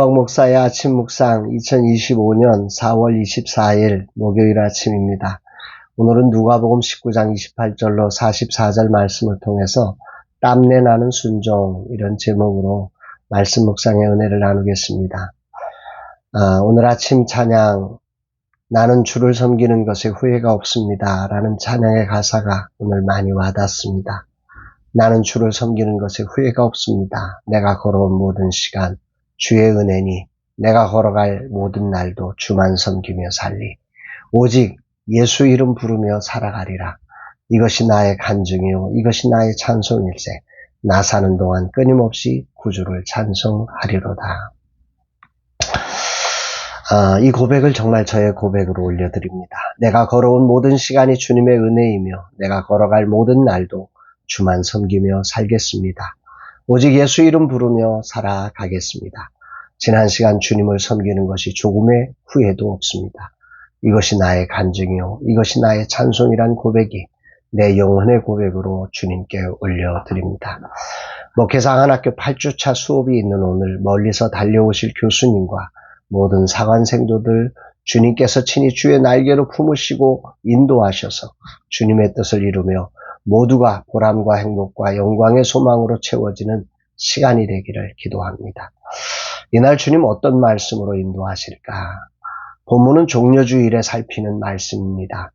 박 목사의 아침 묵상 2025년 4월 24일 목요일 아침입니다. 오늘은 누가복음 19장 28절로 44절 말씀을 통해서 땀내 나는 순종 이런 제목으로 말씀 묵상의 은혜를 나누겠습니다. 오늘 아침 찬양 나는 주를 섬기는 것에 후회가 없습니다 라는 찬양의 가사가 오늘 많이 와닿습니다. 나는 주를 섬기는 것에 후회가 없습니다. 내가 걸어온 모든 시간 주의 은혜니 내가 걸어갈 모든 날도 주만 섬기며 살리. 오직 예수 이름 부르며 살아가리라. 이것이 나의 간증이요 이것이 나의 찬송일세. 나 사는 동안 끊임없이 구주를 찬송하리로다. 이 고백을 정말 저의 고백으로 올려드립니다. 내가 걸어온 모든 시간이 주님의 은혜이며 내가 걸어갈 모든 날도 주만 섬기며 살겠습니다. 오직 예수 이름 부르며 살아가겠습니다. 지난 시간 주님을 섬기는 것이 조금의 후회도 없습니다. 이것이 나의 간증이요 이것이 나의 찬송이란 고백이 내 영혼의 고백으로 주님께 올려드립니다. 목회상 한 학교 8주차 수업이 있는 오늘 멀리서 달려오실 교수님과 모든 사관 생도들 주님께서 친히 주의 날개로 품으시고 인도하셔서 주님의 뜻을 이루며 모두가 보람과 행복과 영광의 소망으로 채워지는 시간이 되기를 기도합니다. 이날 주님 어떤 말씀으로 인도하실까? 본문은 종려주일에 살피는 말씀입니다.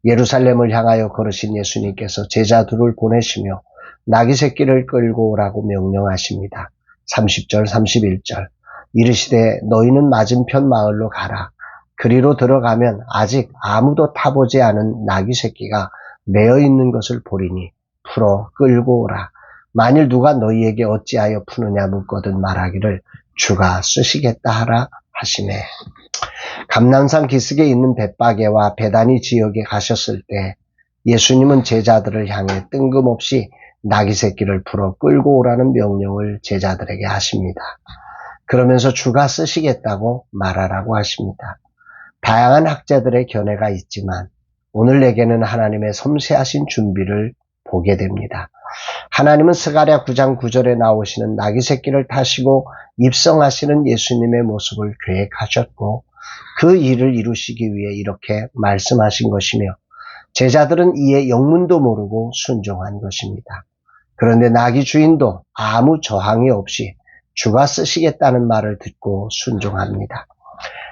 예루살렘을 향하여 걸으신 예수님께서 제자들을 보내시며 나귀 새끼를 끌고 오라고 명령하십니다. 30절 31절 이르시되 너희는 맞은편 마을로 가라. 그리로 들어가면 아직 아무도 타보지 않은 나귀 새끼가 매어 있는 것을 보리니 풀어 끌고 오라. 만일 누가 너희에게 어찌하여 푸느냐 묻거든 말하기를 주가 쓰시겠다 하라 하시매. 감람산 기슭에 있는 벳바게와 베다니 지역에 가셨을 때 예수님은 제자들을 향해 뜬금없이 나귀 새끼를 풀어 끌고 오라는 명령을 제자들에게 하십니다. 그러면서 주가 쓰시겠다고 말하라고 하십니다. 다양한 학자들의 견해가 있지만 오늘 내게는 하나님의 섬세하신 준비를 보게 됩니다. 하나님은 스가랴 9장 9절에 나오시는 나귀 새끼를 타시고 입성하시는 예수님의 모습을 계획하셨고 그 일을 이루시기 위해 이렇게 말씀하신 것이며 제자들은 이에 영문도 모르고 순종한 것입니다. 그런데 나귀 주인도 아무 저항이 없이 주가 쓰시겠다는 말을 듣고 순종합니다.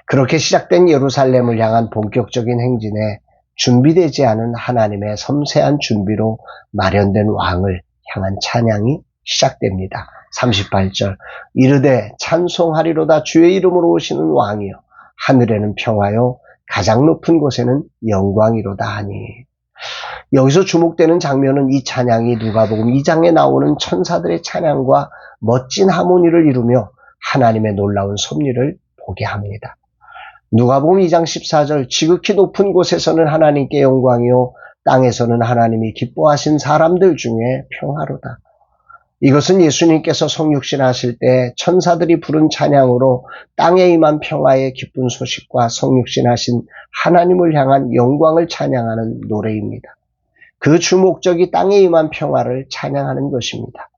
그렇게 시작된 예루살렘을 향한 본격적인 행진에 준비되지 않은 하나님의 섬세한 준비로 마련된 왕을 향한 찬양이 시작됩니다. 38절 이르되 찬송하리로다 주의 이름으로 오시는 왕이여 하늘에는 평화요 가장 높은 곳에는 영광이로다 하니. 여기서 주목되는 장면은 이 찬양이 누가복음 2장에 나오는 천사들의 찬양과 멋진 하모니를 이루며 하나님의 놀라운 섭리를 보게 합니다. 누가복음 2장 14절 지극히 높은 곳에서는 하나님께 영광이요 땅에서는 하나님이 기뻐하신 사람들 중에 평화로다. 이것은 예수님께서 성육신 하실 때 천사들이 부른 찬양으로 땅에 임한 평화의 기쁜 소식과 성육신 하신 하나님을 향한 영광을 찬양하는 노래입니다. 그 주목적이 땅에 임한 평화를 찬양하는 것입니다.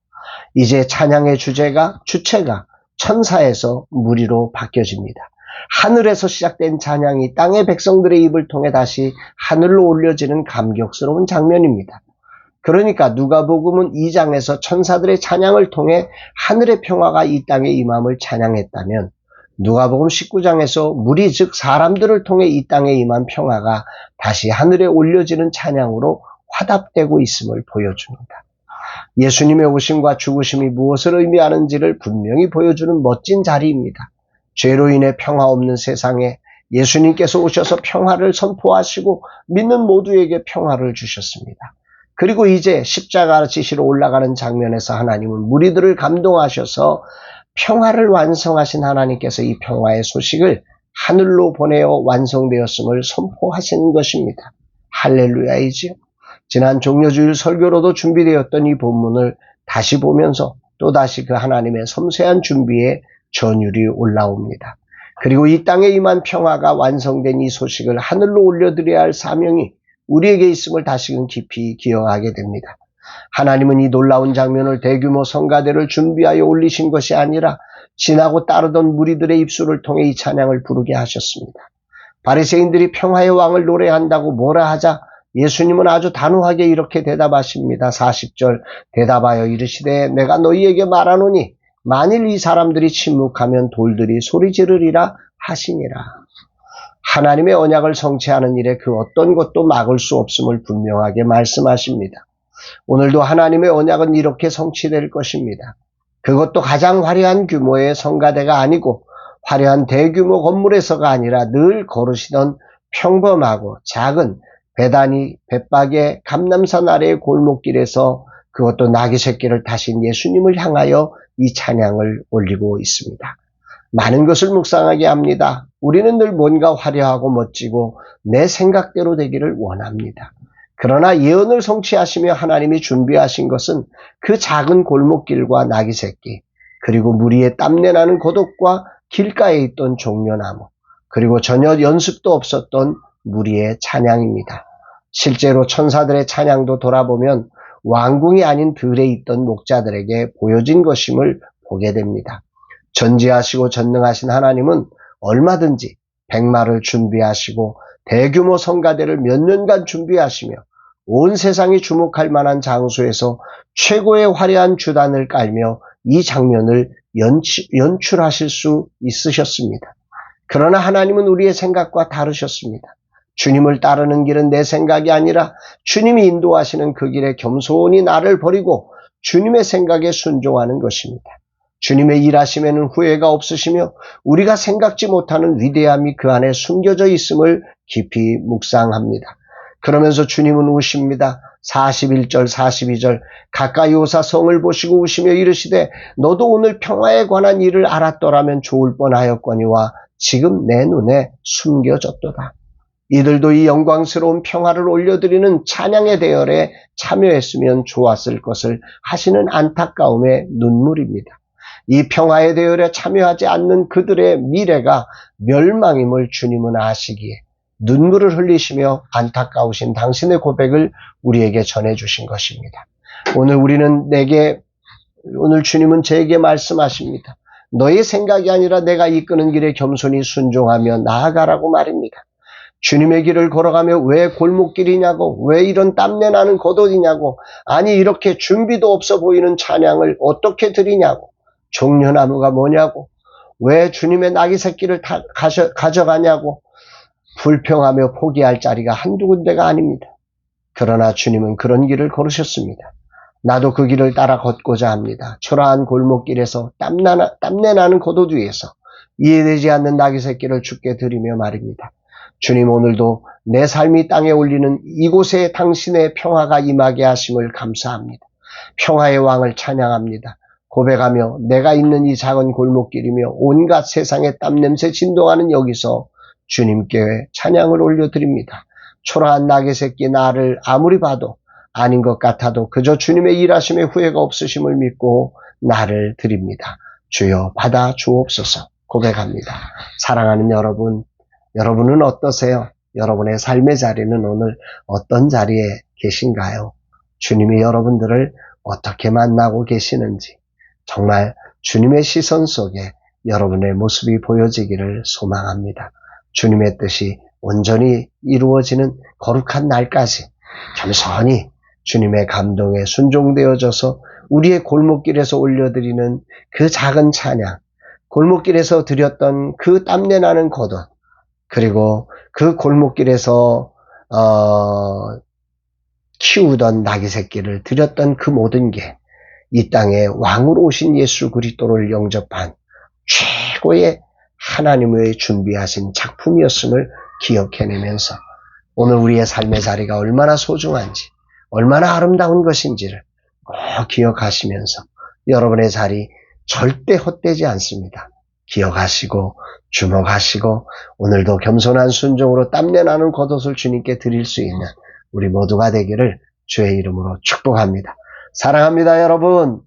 이제 찬양의 주체가 천사에서 무리로 바뀌어집니다. 하늘에서 시작된 찬양이 땅의 백성들의 입을 통해 다시 하늘로 올려지는 감격스러운 장면입니다. 그러니까 누가복음은 2장에서 천사들의 찬양을 통해 하늘의 평화가 이 땅에 임함을 찬양했다면 누가복음 19장에서 무리 즉 사람들을 통해 이 땅에 임한 평화가 다시 하늘에 올려지는 찬양으로 화답되고 있음을 보여줍니다. 예수님의 오심과 죽으심이 무엇을 의미하는지를 분명히 보여주는 멋진 자리입니다. 죄로 인해 평화 없는 세상에 예수님께서 오셔서 평화를 선포하시고 믿는 모두에게 평화를 주셨습니다. 그리고 이제 십자가 지시로 올라가는 장면에서 하나님은 무리들을 감동하셔서 평화를 완성하신 하나님께서 이 평화의 소식을 하늘로 보내어 완성되었음을 선포하시는 것입니다. 할렐루야이지요. 지난 종려주일 설교로도 준비되었던 이 본문을 다시 보면서 또다시 그 하나님의 섬세한 준비에 전율이 올라옵니다. 그리고 이 땅에 임한 평화가 완성된 이 소식을 하늘로 올려드려야 할 사명이 우리에게 있음을 다시금 깊이 기억하게 됩니다. 하나님은 이 놀라운 장면을 대규모 성가대를 준비하여 올리신 것이 아니라 지나고 따르던 무리들의 입술을 통해 이 찬양을 부르게 하셨습니다. 바리새인들이 평화의 왕을 노래한다고 뭐라 하자 예수님은 아주 단호하게 이렇게 대답하십니다. 40절 대답하여 이르시되 내가 너희에게 말하노니 만일 이 사람들이 침묵하면 돌들이 소리 지르리라 하시니라. 하나님의 언약을 성취하는 일에 그 어떤 것도 막을 수 없음을 분명하게 말씀하십니다. 오늘도 하나님의 언약은 이렇게 성취될 것입니다. 그것도 가장 화려한 규모의 성가대가 아니고 화려한 대규모 건물에서가 아니라 늘 걸으시던 평범하고 작은 베다니 벳박의 감람산 아래의 골목길에서 그것도 나귀 새끼를 타신 예수님을 향하여 이 찬양을 올리고 있습니다. 많은 것을 묵상하게 합니다. 우리는 늘 뭔가 화려하고 멋지고 내 생각대로 되기를 원합니다. 그러나 예언을 성취하시며 하나님이 준비하신 것은 그 작은 골목길과 나귀 새끼, 그리고 무리의 땀내나는 고독과 길가에 있던 종려나무, 그리고 전혀 연습도 없었던 무리의 찬양입니다. 실제로 천사들의 찬양도 돌아보면 왕궁이 아닌 들에 있던 목자들에게 보여진 것임을 보게 됩니다. 전지하시고 전능하신 하나님은 얼마든지 백마를 준비하시고 대규모 성가대를 몇 년간 준비하시며 온 세상이 주목할 만한 장소에서 최고의 화려한 주단을 깔며 이 장면을 연출하실 수 있으셨습니다. 그러나 하나님은 우리의 생각과 다르셨습니다. 주님을 따르는 길은 내 생각이 아니라 주님이 인도하시는 그 길에 겸손히 나를 버리고 주님의 생각에 순종하는 것입니다. 주님의 일하심에는 후회가 없으시며 우리가 생각지 못하는 위대함이 그 안에 숨겨져 있음을 깊이 묵상합니다. 그러면서 주님은 우십니다. 41절 42절 가까이 오사 성을 보시고 우시며 이르시되 너도 오늘 평화에 관한 일을 알았더라면 좋을 뻔하였거니와 지금 내 눈에 숨겨졌도다. 이들도 이 영광스러운 평화를 올려드리는 찬양의 대열에 참여했으면 좋았을 것을 하시는 안타까움의 눈물입니다. 이 평화의 대열에 참여하지 않는 그들의 미래가 멸망임을 주님은 아시기에 눈물을 흘리시며 안타까우신 당신의 고백을 우리에게 전해주신 것입니다. 오늘 주님은 제게 말씀하십니다. 너의 생각이 아니라 내가 이끄는 길에 겸손히 순종하며 나아가라고 말입니다. 주님의 길을 걸어가며 왜 골목길이냐고, 왜 이런 땀내나는 겉옷이냐고, 아니 이렇게 준비도 없어 보이는 찬양을 어떻게 드리냐고, 종려나무가 뭐냐고, 왜 주님의 나귀 새끼를 가져가냐고 불평하며 포기할 자리가 한두 군데가 아닙니다. 그러나 주님은 그런 길을 걸으셨습니다. 나도 그 길을 따라 걷고자 합니다. 초라한 골목길에서 땀내나는 겉옷 위에서 이해되지 않는 나귀 새끼를 주께 드리며 말입니다. 주님, 오늘도 내 삶이 땅에 올리는 이곳에 당신의 평화가 임하게 하심을 감사합니다. 평화의 왕을 찬양합니다. 고백하며 내가 있는 이 작은 골목길이며 온갖 세상의 땀냄새 진동하는 여기서 주님께 찬양을 올려드립니다. 초라한 나귀 새끼 나를 아무리 봐도 아닌 것 같아도 그저 주님의 일하심에 후회가 없으심을 믿고 나를 드립니다. 주여 받아 주옵소서. 고백합니다. 사랑하는 여러분, 여러분은 어떠세요? 여러분의 삶의 자리는 오늘 어떤 자리에 계신가요? 주님이 여러분들을 어떻게 만나고 계시는지 정말 주님의 시선 속에 여러분의 모습이 보여지기를 소망합니다. 주님의 뜻이 온전히 이루어지는 거룩한 날까지 겸손히 주님의 감동에 순종되어져서 우리의 골목길에서 올려드리는 그 작은 찬양, 골목길에서 드렸던 그 땀내나는 겉옷, 그리고 그 골목길에서 키우던 나귀 새끼를 드렸던 그 모든 게 이 땅에 왕으로 오신 예수 그리스도를 영접한 최고의 하나님의 준비하신 작품이었음을 기억해내면서 오늘 우리의 삶의 자리가 얼마나 소중한지, 얼마나 아름다운 것인지를 꼭 기억하시면서 여러분의 자리 절대 헛되지 않습니다. 기억하시고 주목하시고 오늘도 겸손한 순종으로 땀내나는 겉옷을 주님께 드릴 수 있는 우리 모두가 되기를 주의 이름으로 축복합니다. 사랑합니다, 여러분.